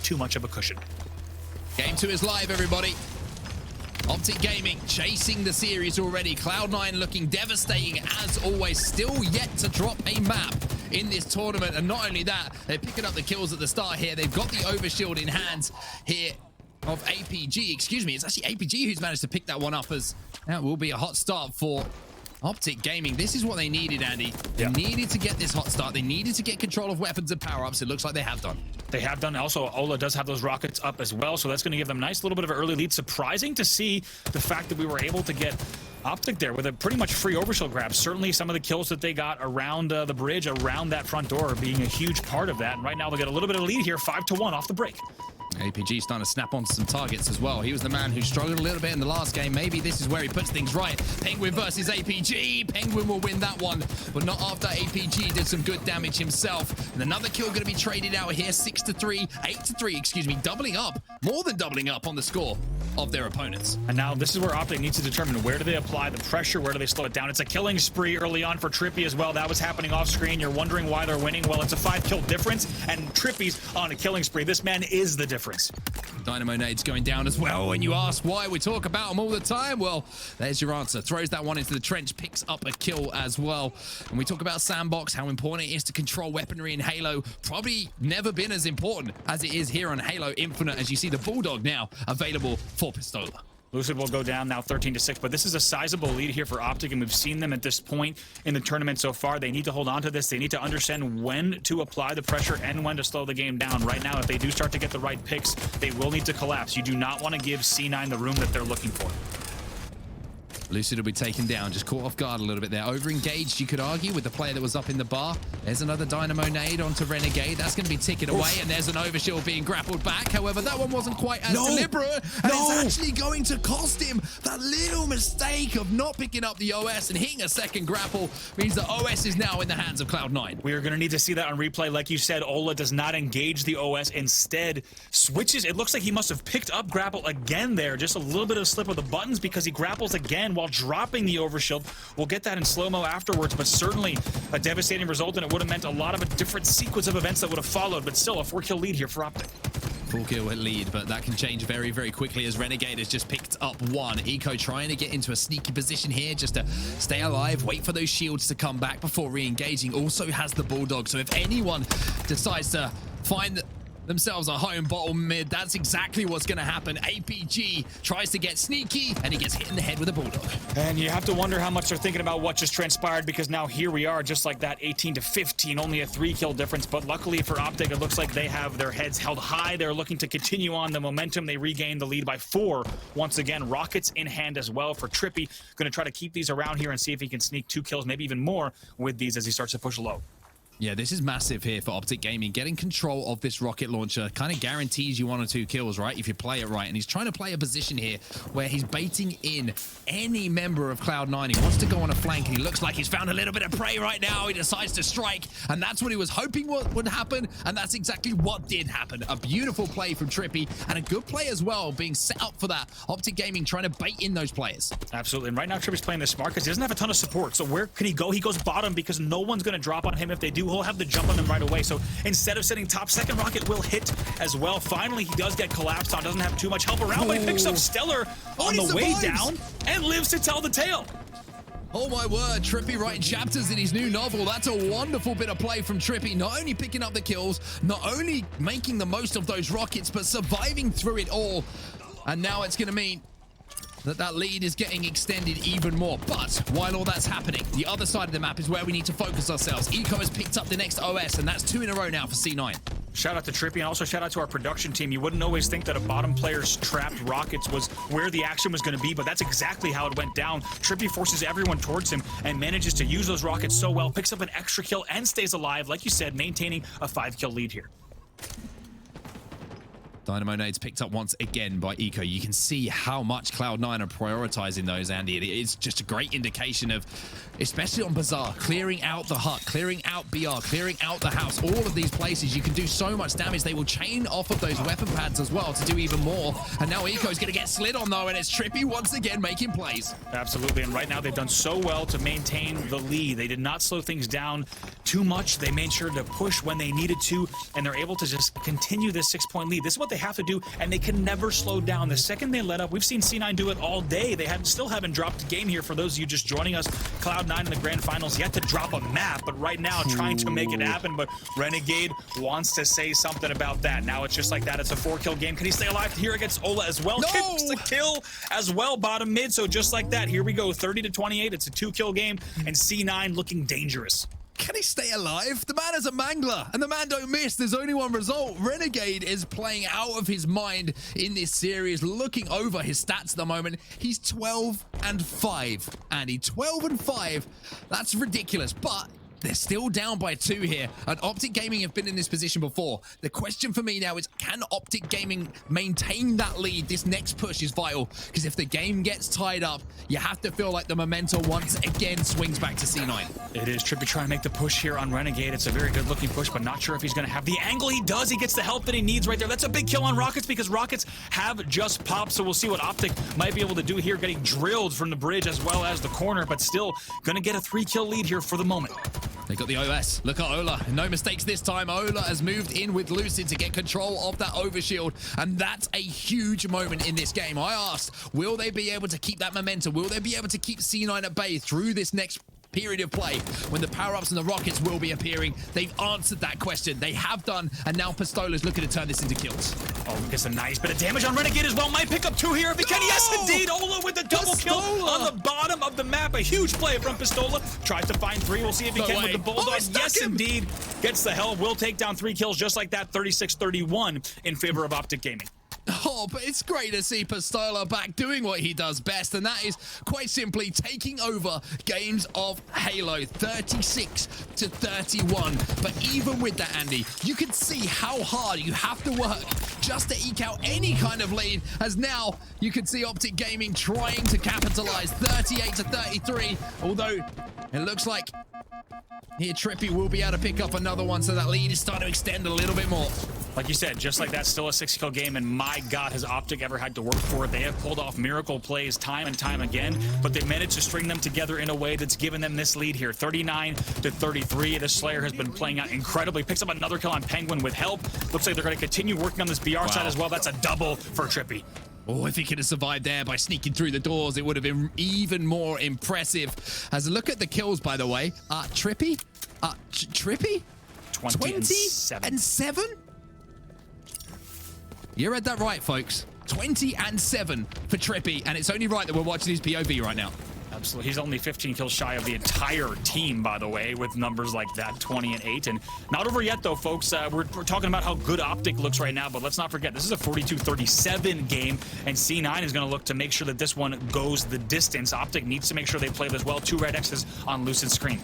too much of a cushion. Game 2 is live, everybody. Optic Gaming chasing the series already. Cloud9 looking devastating as always. Still yet to drop a map in this tournament. And not only that, they're picking up the kills at the start here. They've got the overshield in hand here of APG. Excuse me, it's actually APG who's managed to pick that one up, as that will be a hot start for Optic Gaming. This is what they needed, Andy. They needed to get this hot start. They needed to get control of weapons and power-ups. It looks like they have done. They have done. Also, Ola does have those rockets up as well, so that's going to give them a nice little bit of an early lead. Surprising to see the fact that we were able to get Optic there with a pretty much free overshield grab. Certainly some of the kills that they got around the bridge, around that front door, being a huge part of that. And right now they'll get a little bit of lead here, 5-1 off the break. APG starting to snap onto some targets as well. He was the man who struggled a little bit in the last game. Maybe this is where he puts things right. Penguin versus APG. Penguin will win that one, but not after APG did some good damage himself. And another kill going to be traded out here. 6-3, 8-3, excuse me, doubling up, more than doubling up on the score of their opponents. And now this is where Optic needs to determine where do they apply the pressure, where do they slow it down. It's a killing spree early on for TRIPPY as well. That was happening off screen. You're wondering why they're winning. Well, it's a 5-kill difference, and TRIPPY's on a killing spree. This man is the difference. Dynamo nades going down as well. And you ask why we talk about them all the time. Well, there's your answer. Throws that one into the trench, picks up a kill as well. And we talk about Sandbox, how important it is to control weaponry in Halo. Probably never been as important as it is here on Halo Infinite, as you see the Bulldog now available for Pistola. Lucid will go down now 13-6, but this is a sizable lead here for Optic, and we've seen them at this point in the tournament so far. They need to hold on to this. They need to understand when to apply the pressure and when to slow the game down. Right now, if they do start to get the right picks, they will need to collapse. You do not want to give C9 the room that they're looking for. Lucid will be taken down, just caught off guard a little bit there. Over-engaged, you could argue, with the player that was up in the bar. There's another Dynamo nade onto Renegade. That's going to be ticking away, and there's an overshield being grappled back. However, that one wasn't quite as deliberate, and it's actually going to cost him. That little mistake of not picking up the OS and hitting a second grapple means the OS is now in the hands of Cloud9. We are going to need to see that on replay. Like you said, Ola does not engage the OS. Instead, switches. It looks like he must have picked up grapple again there. Just a little bit of a slip of the buttons, because he grapples again while dropping the overshield. We'll get that in slow-mo afterwards, but certainly a devastating result, and it would have meant a lot of a different sequence of events that would have followed, but still a 4-kill lead here for Optic. 4-kill lead, but that can change very, very quickly as Renegade has just picked up one. Eco trying to get into a sneaky position here just to stay alive, wait for those shields to come back before re-engaging. Also has the Bulldog, so if anyone decides to find themselves a home bottom mid, that's exactly what's going to happen. APG tries to get sneaky, and he gets hit in the head with a Bulldog. And you have to wonder how much they're thinking about what just transpired, because now here we are, just like that, 18-15, only a 3-kill difference. But luckily for Optic, it looks like they have their heads held high. They're looking to continue on the momentum. They regain the lead by 4. Once again, rockets in hand as well for TRIPPY. Going to try to keep these around here and see if he can sneak 2 kills, maybe even more with these as he starts to push low. Yeah, this is massive here for Optic Gaming. Getting control of this rocket launcher kind of guarantees you 1 or 2 kills, right? If you play it right. And he's trying to play a position here where he's baiting in any member of Cloud9. He wants to go on a flank, and he looks like he's found a little bit of prey right now. He decides to strike, and that's what he was hoping would happen, and that's exactly what did happen. A beautiful play from TRIPPY, and a good play as well, being set up for that. Optic Gaming trying to bait in those players. Absolutely, and right now TRIPPY's playing this smart because he doesn't have a ton of support. So where can he go? He goes bottom because no one's going to drop on him. If they do, he'll have the jump on them right away. So instead of sitting top, second rocket will hit as well. Finally, he does get collapsed on. Doesn't have too much help around, but he picks up Stellar on the way down and lives to tell the tale. Oh my word, TRIPPY writing chapters in his new novel. That's a wonderful bit of play from TRIPPY. Not only picking up the kills, not only making the most of those rockets, but surviving through it all. And now it's going to mean that lead is getting extended even more. But while all that's happening, the other side of the map is where we need to focus ourselves. Eco has picked up the next OS, and that's 2 in a row now for C9. Shout out to TRIPPY, and also shout out to our production team. You wouldn't always think that a bottom player's trapped rockets was where the action was going to be, but that's exactly how it went down. TRIPPY forces everyone towards him and manages to use those rockets so well, picks up an extra kill and stays alive, like you said, maintaining a 5-kill lead here. Dynamo nades picked up once again by Eco. You can see how much Cloud9 are prioritizing those, Andy. It's just a great indication of, especially on Bazaar, clearing out the hut, clearing out BR, clearing out the house. All of these places, you can do so much damage. They will chain off of those weapon pads as well to do even more. And now Eco's going to get slid on, though, and it's TRIPPY once again making plays. Absolutely, and right now they've done so well to maintain the lead. They did not slow things down too much. They made sure to push when they needed to, and they're able to just continue this 6-point lead. This is what they have to do, and they can never slow down. The second they let up, we've seen C9 do it all day. They still haven't dropped a game here. For those of you just joining us, Cloud9 in the grand finals yet to drop a map, but right now trying to make it happen. But Renegade wants to say something about that. Now it's just like that. It's a 4-kill game. Can he stay alive here against Ola as well? No! Gets the kill as well, bottom mid. So just like that, here we go, 30-28. It's a 2-kill game, and C9 looking dangerous. Can he stay alive? The man is a mangler, and the man don't miss. There's only one result. Renegade is playing out of his mind in this series. Looking over his stats at the moment, he's 12-5. Andy, 12-5. That's ridiculous, but they're still down by 2 here, and Optic Gaming have been in this position before. The question for me now is, can Optic Gaming maintain that lead? This next push is vital, because if the game gets tied up, you have to feel like the momentum once again swings back to C9. It is TRIPPY trying to make the push here on Renegade. It's a very good looking push, but not sure if he's going to have the angle. He does. He gets the help that he needs right there. That's a big kill on Rockets, because Rockets have just popped, so we'll see what Optic might be able to do here, getting drilled from the bridge as well as the corner, but still going to get a 3-kill lead here for the moment. They got the OS. Look at Ola. No mistakes this time. Ola has moved in with Lucid to get control of that overshield, and that's a huge moment in this game. I asked, will they be able to keep that momentum? Will they be able to keep C9 at bay through this next period of play when the power-ups and the rockets will be appearing? They've answered that question. They have done, and now Pistola's looking to turn this into kills. Oh, gets a nice bit of damage on Renegade as well. Might pick up 2 here if he can. Yes, indeed. Ola with the double kill on the bottom of the map. A huge play from Pistola. Tries to find 3. We'll see if he can with the Bulldog. Yes, indeed. Gets the help. Will take down 3 kills just like that. 36-31 in favor of Optic Gaming. Oh, but it's great to see Pistola back doing what he does best, and that is quite simply taking over games of Halo 36-31. But even with that, Andy, you can see how hard you have to work just to eke out any kind of lead, as now you can see Optic Gaming trying to capitalize 38-33, although it looks like here TRIPPY will be able to pick up another one, so that lead is starting to extend a little bit more. Like you said, just like that, still a 6-kill game, and my God, has Optic ever had to work for it. They have pulled off miracle plays time and time again, but they managed to string them together in a way that's given them this lead here, 39-33. The Slayer has been playing out incredibly. Picks up another kill on Penguin with help. Looks like they're going to continue working on this BR side as well. That's a double for TRIPPY. Oh, if he could have survived there by sneaking through the doors, it would have been even more impressive. As a look at the kills, by the way, TRIPPY? TRIPPY? 20-7? You read that right, folks. 20-7 for TRIPPY, and it's only right that we're watching his POV right now. Absolutely. He's only 15 kills shy of the entire team, by the way, with numbers like that, 20-8. And not over yet, though, folks. We're talking about how good Optic looks right now, but let's not forget, this is a 42-37 game, and C9 is going to look to make sure that this one goes the distance. Optic needs to make sure they play this well. 2 red X's on Lucid's screen.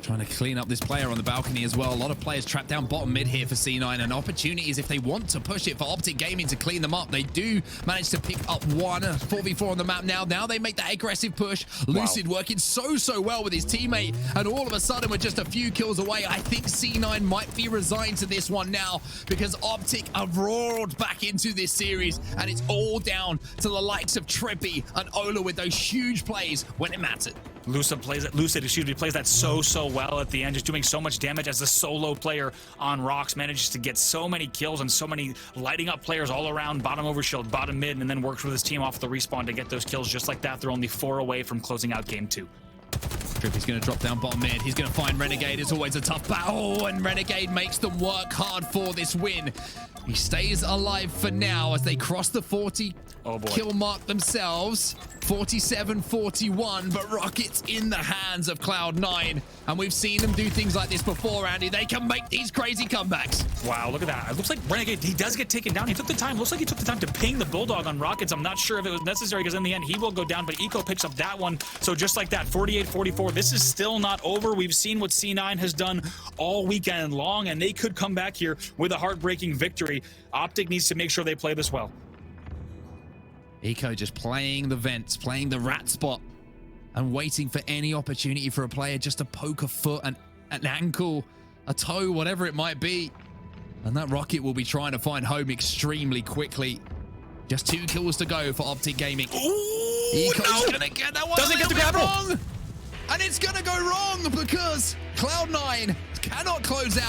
Trying to clean up this player on the balcony as well. A lot of players trapped down bottom mid here for C9, and opportunities if they want to push it for Optic Gaming to clean them up. They do manage to pick up 1 4v4 on the map now. Now they make that aggressive push. Lucid working so well with his teammate, and all of a sudden we're just a few kills away. I think C9 might be resigned to this one now, because Optic have roared back into this series, and it's all down to the likes of TRIPPY and Ola with those huge plays when it mattered. Lucid plays that so well at the end, just doing so much damage as a solo player on Rocks, manages to get so many kills and so many lighting up players all around, bottom overshield, bottom mid, and then works with his team off the respawn to get those kills just like that. They're only 4 away from closing out game 2. TRIPPY's going to drop down bottom mid. He's going to find Renegade. It's always a tough battle, and Renegade makes them work hard for this win. He stays alive for now as they cross the 40. Oh, boy. kill mark themselves. 47-41, but Rocket's in the hands of Cloud9. And we've seen them do things like this before, Andy. They can make these crazy comebacks. Wow, look at that. It looks like Renegade, he does get taken down. He took the time. Looks like he took the time to ping the Bulldog on Rockets. I'm not sure if it was necessary because in the end, he will go down, but Eco picks up that one. So just like that, 48-44. This is still not over. We've seen what C9 has done all weekend long, and they could come back here with a heartbreaking victory. Optic needs to make sure they play this well. Eco just playing the vents, playing the rat spot, and waiting for any opportunity for a player just to poke a foot, an ankle, a toe, whatever it might be. And that Rocket will be trying to find home extremely quickly. Just 2 kills to go for Optic Gaming. Ooh, Eco's gonna get that one Doesn't get the grapple. wrong. And it's gonna go wrong because Cloud9 cannot close out.